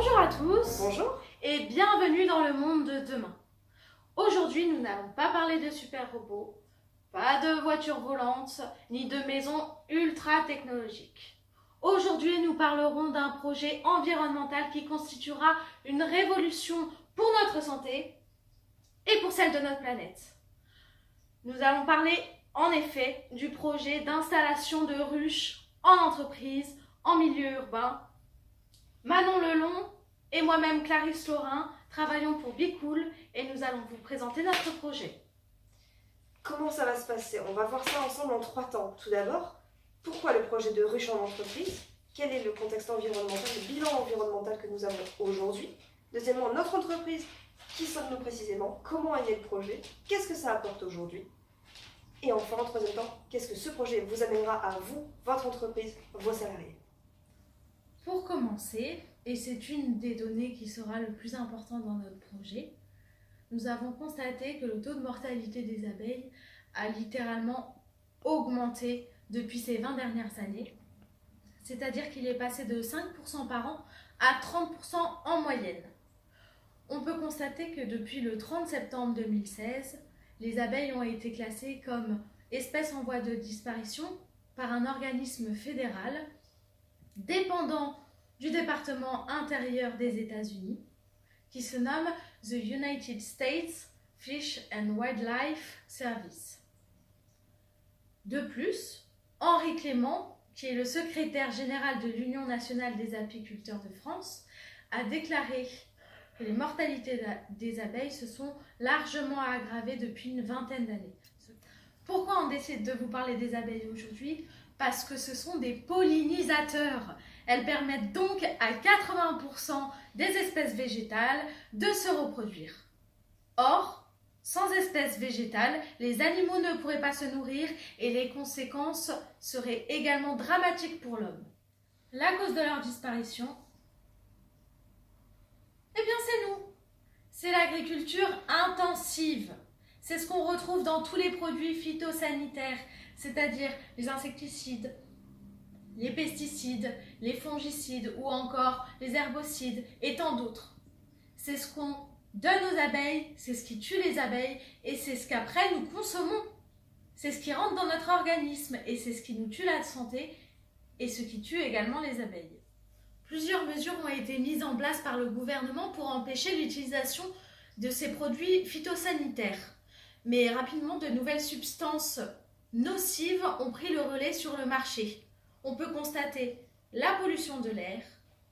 Bonjour à tous. Bonjour. Et bienvenue dans le monde de demain. Aujourd'hui, nous n'allons pas parler de super robots, pas de voitures volantes, ni de maisons ultra technologiques. Aujourd'hui, nous parlerons d'un projet environnemental qui constituera une révolution pour notre santé et pour celle de notre planète. Nous allons parler en effet du projet d'installation de ruches en entreprise, en milieu urbain. Manon Lelon et moi-même Clarisse Laurin travaillons pour Be Cool et nous allons vous présenter notre projet. Comment ça va se passer? On va voir ça ensemble en 3 temps. Tout d'abord, pourquoi le projet de ruche en entreprise? Quel est le contexte environnemental, le bilan environnemental que nous avons aujourd'hui? Deuxièmement, notre entreprise, qui sommes-nous précisément? Comment est né le projet? Qu'est-ce que ça apporte aujourd'hui? Et enfin, en troisième temps, qu'est-ce que ce projet vous amènera à vous, votre entreprise, vos salariés? Pour commencer, et c'est une des données qui sera le plus importante dans notre projet, nous avons constaté que le taux de mortalité des abeilles a littéralement augmenté depuis ces 20 dernières années. C'est-à-dire qu'il est passé de 5% par an à 30% en moyenne. On peut constater que depuis le 30 septembre 2016, les abeilles ont été classées comme espèces en voie de disparition par un organisme fédéral dépendant du département intérieur des États-Unis, qui se nomme The United States Fish and Wildlife Service. De plus, Henri Clément, qui est le secrétaire général de l'Union nationale des apiculteurs de France, a déclaré que les mortalités des abeilles se sont largement aggravées depuis une vingtaine d'années. Pourquoi on décide de vous parler des abeilles aujourd'hui? Parce que ce sont des pollinisateurs. Elles permettent donc à 80% des espèces végétales de se reproduire. Or, sans espèces végétales, les animaux ne pourraient pas se nourrir et les conséquences seraient également dramatiques pour l'homme. La cause de leur disparition, eh bien c'est nous. C'est l'agriculture intensive. C'est ce qu'on retrouve dans tous les produits phytosanitaires, c'est-à-dire les insecticides, les pesticides, les fongicides ou encore les herbicides et tant d'autres. C'est ce qu'on donne aux abeilles, c'est ce qui tue les abeilles et c'est ce qu'après nous consommons. C'est ce qui rentre dans notre organisme et c'est ce qui nous tue la santé et ce qui tue également les abeilles. Plusieurs mesures ont été mises en place par le gouvernement pour empêcher l'utilisation de ces produits phytosanitaires. Mais rapidement, de nouvelles substances nocives ont pris le relais sur le marché. On peut constater la pollution de l'air,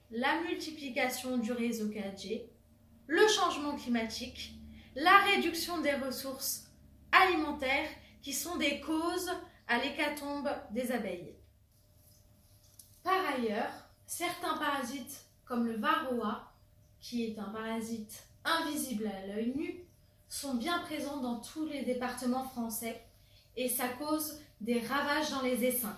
la multiplication du réseau 4G, le changement climatique, la réduction des ressources alimentaires qui sont des causes à l'hécatombe des abeilles. Par ailleurs, certains parasites comme le varroa, qui est un parasite invisible à l'œil nu, sont bien présents dans tous les départements français et ça cause des ravages dans les essaims.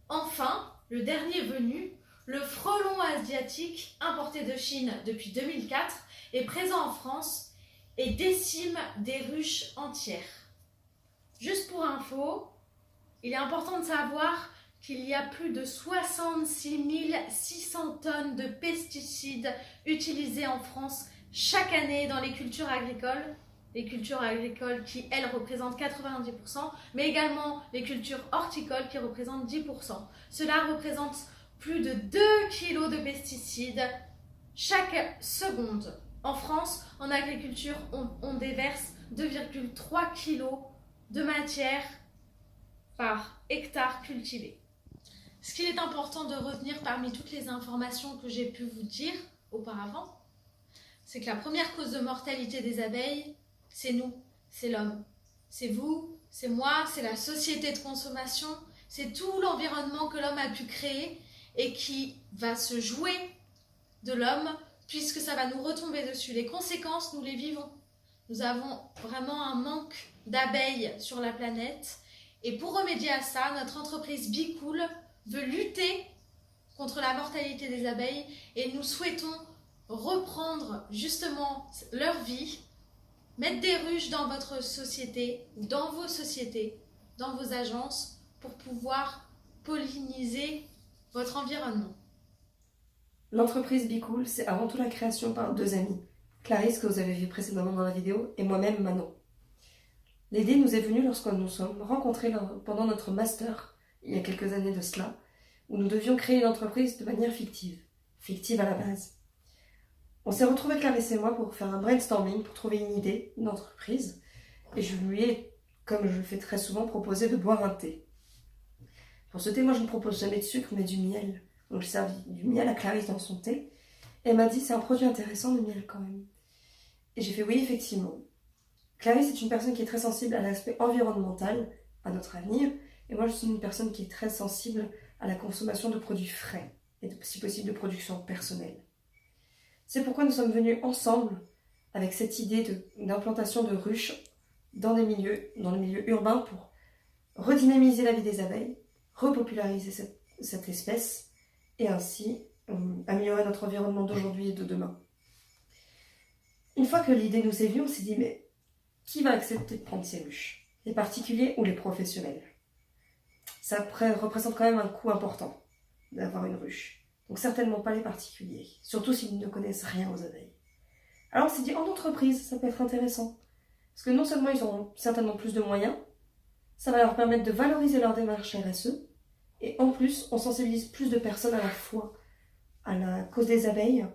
Enfin, le dernier venu, le frelon asiatique importé de Chine depuis 2004 est présent en France et décime des ruches entières. Juste pour info, il est important de savoir qu'il y a plus de 66 600 tonnes de pesticides utilisés en France chaque année dans les cultures agricoles qui, elles, représentent 90%, mais également les cultures horticoles qui représentent 10%. Cela représente plus de 2 kg de pesticides chaque seconde. En France, en agriculture, on déverse 2,3 kg de matière par hectare cultivé. Ce qu'il est important de retenir parmi toutes les informations que j'ai pu vous dire auparavant, c'est que la première cause de mortalité des abeilles, c'est nous, c'est l'homme. C'est vous, c'est moi, c'est la société de consommation, c'est tout l'environnement que l'homme a pu créer et qui va se jouer de l'homme puisque ça va nous retomber dessus. Les conséquences, nous les vivons. Nous avons vraiment un manque d'abeilles sur la planète et pour remédier à ça, notre entreprise Be Cool veut lutter contre la mortalité des abeilles et nous souhaitons reprendre justement leur vie, mettre des ruches dans votre société, dans vos sociétés, dans vos agences pour pouvoir polliniser votre environnement. L'entreprise Be Cool, c'est avant tout la création par deux amis, Clarisse, que vous avez vu précédemment dans la vidéo, et moi-même, Manon. L'idée nous est venue lorsque nous nous sommes rencontrés pendant notre master, il y a quelques années de cela, où nous devions créer une entreprise de manière fictive à la base. On s'est retrouvés, Clarisse et moi, pour faire un brainstorming, pour trouver une idée, une entreprise, et je lui ai, comme je le fais très souvent, proposé de boire un thé. Pour ce thé, moi je ne propose jamais de sucre, mais du miel. Donc j'ai servi du miel à Clarisse dans son thé, et elle m'a dit c'est un produit intéressant le miel quand même. Et j'ai fait oui, effectivement. Clarisse est une personne qui est très sensible à l'aspect environnemental, à notre avenir, et moi je suis une personne qui est très sensible à la consommation de produits frais, et si possible de production personnelle. C'est pourquoi nous sommes venus ensemble avec cette idée d'implantation de ruches dans le milieu urbain pour redynamiser la vie des abeilles, repopulariser cette espèce et ainsi améliorer notre environnement d'aujourd'hui et de demain. Une fois que l'idée nous est venue, on s'est dit mais qui va accepter de prendre ces ruches? Les particuliers ou les professionnels? Ça représente quand même un coût important d'avoir une ruche. Donc certainement pas les particuliers, surtout s'ils ne connaissent rien aux abeilles. Alors on s'est dit en entreprise, ça peut être intéressant. Parce que non seulement ils auront certainement plus de moyens, ça va leur permettre de valoriser leur démarche RSE, et en plus on sensibilise plus de personnes à la fois à la cause des abeilles,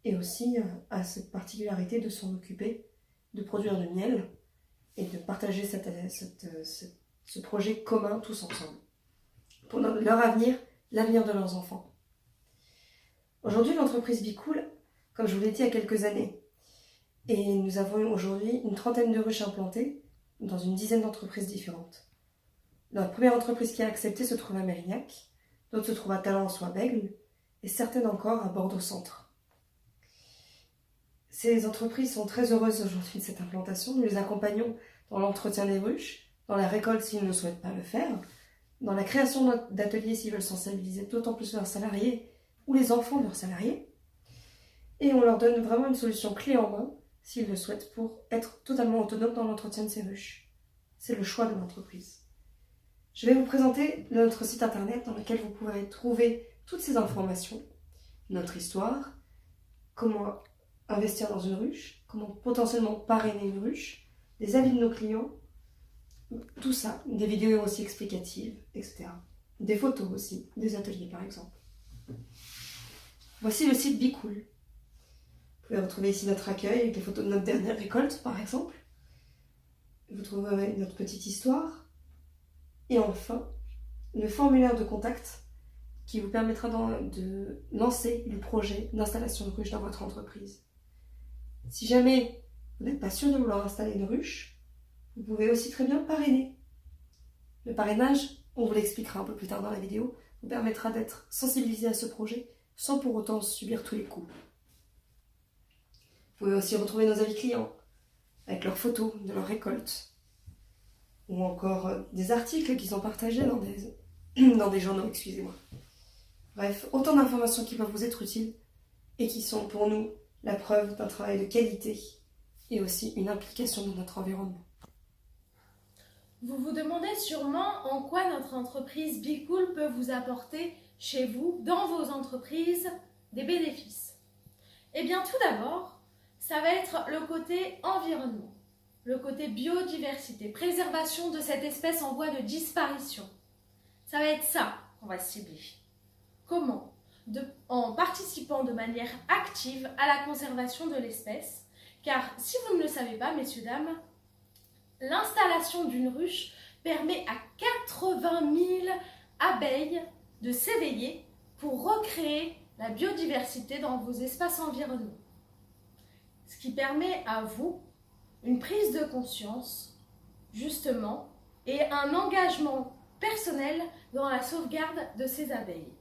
et aussi à cette particularité de s'en occuper, de produire du miel, et de partager ce projet commun tous ensemble, pour leur avenir, l'avenir de leurs enfants. Aujourd'hui, l'entreprise Be Cool, comme je vous l'ai dit, il y a quelques années, et nous avons aujourd'hui une trentaine de ruches implantées dans une dizaine d'entreprises différentes. La première entreprise qui a accepté se trouve à Mérignac, d'autres se trouvent à Talence-sous-Bègle, et certaines encore à Bordeaux-Centre. Ces entreprises sont très heureuses aujourd'hui de cette implantation. Nous les accompagnons dans l'entretien des ruches, dans la récolte s'ils ne souhaitent pas le faire, dans la création d'ateliers s'ils veulent sensibiliser d'autant plus leurs salariés ou les enfants de leurs salariés. Et on leur donne vraiment une solution clé en main s'ils le souhaitent pour être totalement autonomes dans l'entretien de ces ruches. C'est le choix de l'entreprise. Je vais vous présenter notre site internet dans lequel vous pourrez trouver toutes ces informations, notre histoire, comment investir dans une ruche, comment potentiellement parrainer une ruche, des avis de nos clients, tout ça, des vidéos aussi explicatives, etc. Des photos aussi, des ateliers par exemple. Voici le site Be Cool. Vous pouvez retrouver ici notre accueil avec les photos de notre dernière récolte par exemple. Vous trouverez notre petite histoire. Et enfin, le formulaire de contact qui vous permettra de lancer le projet d'installation de ruche dans votre entreprise. Si jamais vous n'êtes pas sûr de vouloir installer une ruche, vous pouvez aussi très bien parrainer. Le parrainage, on vous l'expliquera un peu plus tard dans la vidéo, vous permettra d'être sensibilisé à ce projet sans pour autant subir tous les coûts. Vous pouvez aussi retrouver nos avis clients avec leurs photos de leur récolte ou encore des articles qui sont partagés dans des journaux, excusez-moi. Bref, autant d'informations qui peuvent vous être utiles et qui sont pour nous la preuve d'un travail de qualité et aussi une implication dans notre environnement. Vous vous demandez sûrement en quoi notre entreprise Be Cool peut vous apporter chez vous, dans vos entreprises, des bénéfices. Eh bien tout d'abord, ça va être le côté environnement, le côté biodiversité, préservation de cette espèce en voie de disparition. Ça va être ça qu'on va cibler. Comment? En participant de manière active à la conservation de l'espèce, car si vous ne le savez pas, messieurs, dames, l'installation d'une ruche permet à 80 000 abeilles de s'éveiller pour recréer la biodiversité dans vos espaces environnants. Ce qui permet à vous une prise de conscience, justement, et un engagement personnel dans la sauvegarde de ces abeilles.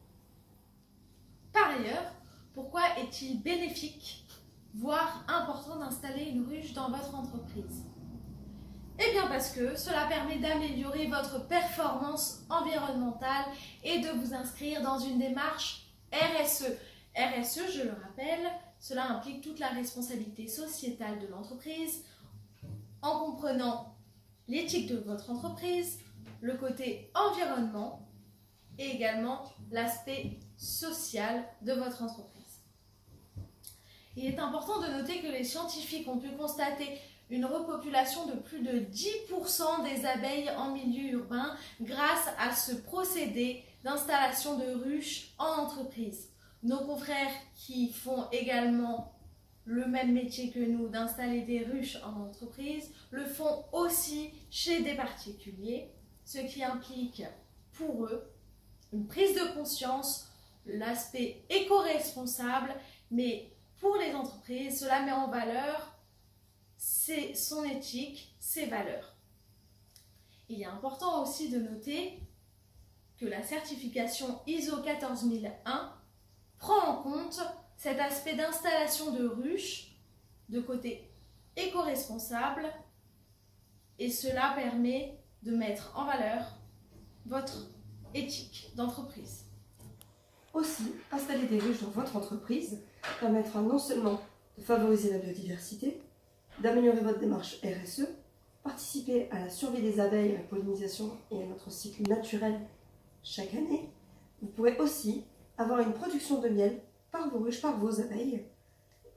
Par ailleurs, pourquoi est-il bénéfique, voire important d'installer une ruche dans votre entreprise? Eh bien parce que cela permet d'améliorer votre performance environnementale et de vous inscrire dans une démarche RSE. RSE, je le rappelle, cela implique toute la responsabilité sociétale de l'entreprise en comprenant l'éthique de votre entreprise, le côté environnement et également l'aspect social de votre entreprise. Il est important de noter que les scientifiques ont pu constater une repopulation de plus de 10% des abeilles en milieu urbain grâce à ce procédé d'installation de ruches en entreprise. Nos confrères qui font également le même métier que nous d'installer des ruches en entreprise le font aussi chez des particuliers, ce qui implique pour eux une prise de conscience, l'aspect éco-responsable, mais pour les entreprises, cela met en valeur son éthique, ses valeurs. Il est important aussi de noter que la certification ISO 14001 prend en compte cet aspect d'installation de ruches de côté éco-responsable et cela permet de mettre en valeur votre éthique d'entreprise. Aussi, installer des ruches dans votre entreprise permettra non seulement de favoriser la biodiversité, d'améliorer votre démarche RSE, participer à la survie des abeilles, à la pollinisation et à notre cycle naturel chaque année, vous pourrez aussi avoir une production de miel par vos ruches, par vos abeilles,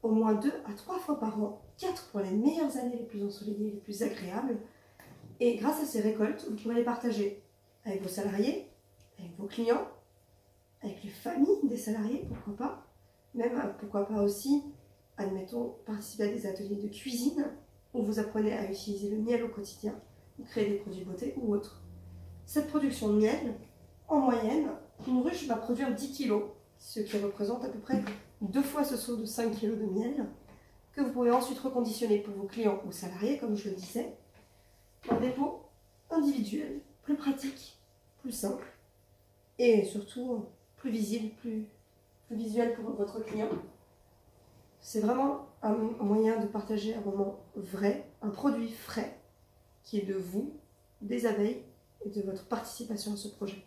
au moins 2 à 3 fois par an, 4 pour les meilleures années les plus ensoleillées, les plus agréables. Et grâce à ces récoltes, vous pourrez les partager avec vos salariés, avec vos clients, avec les familles des salariés, pourquoi pas. Même, pourquoi pas aussi, admettons, participer à des ateliers de cuisine où vous apprenez à utiliser le miel au quotidien, ou créer des produits beauté ou autres. Cette production de miel, en moyenne, une ruche va produire 10 kg, ce qui représente à peu près 2 fois ce seau de 5 kg de miel, que vous pouvez ensuite reconditionner pour vos clients ou salariés, comme je le disais, dans des pots individuels, plus pratiques, plus simples, et surtout plus visibles, plus visuels pour votre client. C'est vraiment un moyen de partager un moment vrai, un produit frais, qui est de vous, des abeilles, et de votre participation à ce projet.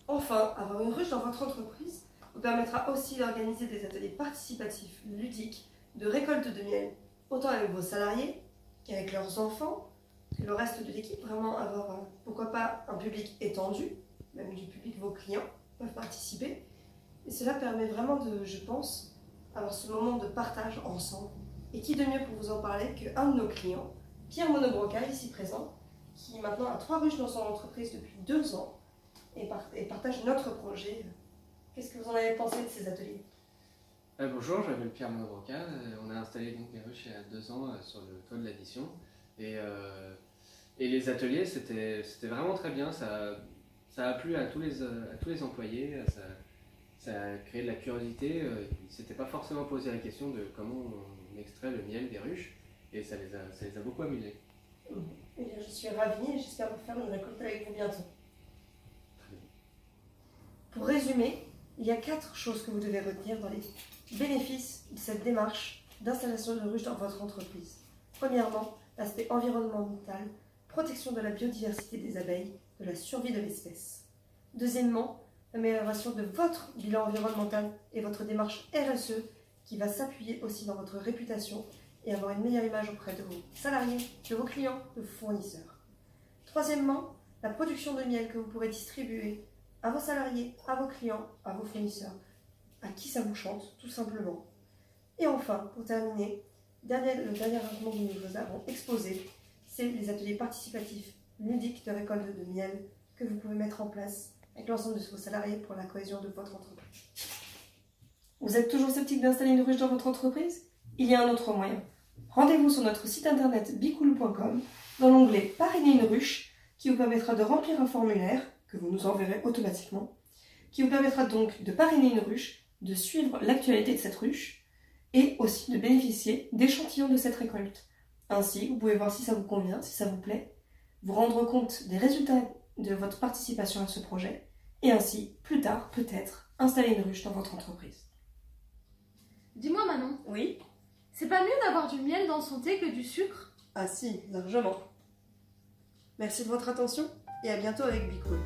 Enfin, avoir une ruche dans votre entreprise vous permettra aussi d'organiser des ateliers participatifs, ludiques, de récolte de miel, autant avec vos salariés qu'avec leurs enfants, que le reste de l'équipe, vraiment avoir, pourquoi pas, un public étendu, même du public, vos clients peuvent participer. Et cela permet vraiment de, je pense, avoir ce moment de partage ensemble. Et qui de mieux pour vous en parler qu'un de nos clients, Pierre Monobroca, ici présent, qui maintenant a 3 ruches dans son entreprise depuis 2 ans et partage notre projet. Qu'est-ce que vous en avez pensé de ces ateliers ? Bonjour, je m'appelle Pierre Monobroca. On a installé donc les ruches il y a 2 ans sur le toit de l'addition. Et les ateliers, c'était vraiment très bien. Ça a plu à tous les employés. Ça a créé de la curiosité. Ils ne s'étaient pas forcément posé la question de comment on extrait le miel des ruches. Et ça les a beaucoup amusés. Eh bien, je suis ravie et j'espère faire une récolte avec vous bientôt. Très bien. Pour résumer, il y a 4 choses que vous devez retenir dans les bénéfices de cette démarche d'installation de ruches dans votre entreprise. Premièrement, l'aspect environnemental, protection de la biodiversité des abeilles, de la survie de l'espèce. Deuxièmement, l'amélioration de votre bilan environnemental et votre démarche RSE qui va s'appuyer aussi dans votre réputation et avoir une meilleure image auprès de vos salariés, de vos clients, de vos fournisseurs. Troisièmement, la production de miel que vous pourrez distribuer à vos salariés, à vos clients, à vos fournisseurs, à qui ça vous chante, tout simplement. Et enfin, pour terminer, le dernier argument que nous vous avons exposé, c'est les ateliers participatifs ludiques de récolte de miel que vous pouvez mettre en place avec l'ensemble de vos salariés pour la cohésion de votre entreprise. Vous êtes toujours sceptique d'installer une ruche dans votre entreprise ? Il y a un autre moyen. Rendez-vous sur notre site internet bicool.com dans l'onglet Parrainer une ruche qui vous permettra de remplir un formulaire que vous nous enverrez automatiquement, qui vous permettra donc de parrainer une ruche, de suivre l'actualité de cette ruche et aussi de bénéficier d'échantillons de cette récolte. Ainsi, vous pouvez voir si ça vous convient, si ça vous plaît, vous rendre compte des résultats de votre participation à ce projet et ainsi, plus tard, peut-être, installer une ruche dans votre entreprise. Dis-moi Manon, Oui ? c'est pas mieux d'avoir du miel dans son thé que du sucre ? Ah si, largement. Merci de votre attention et à bientôt avec Bicool.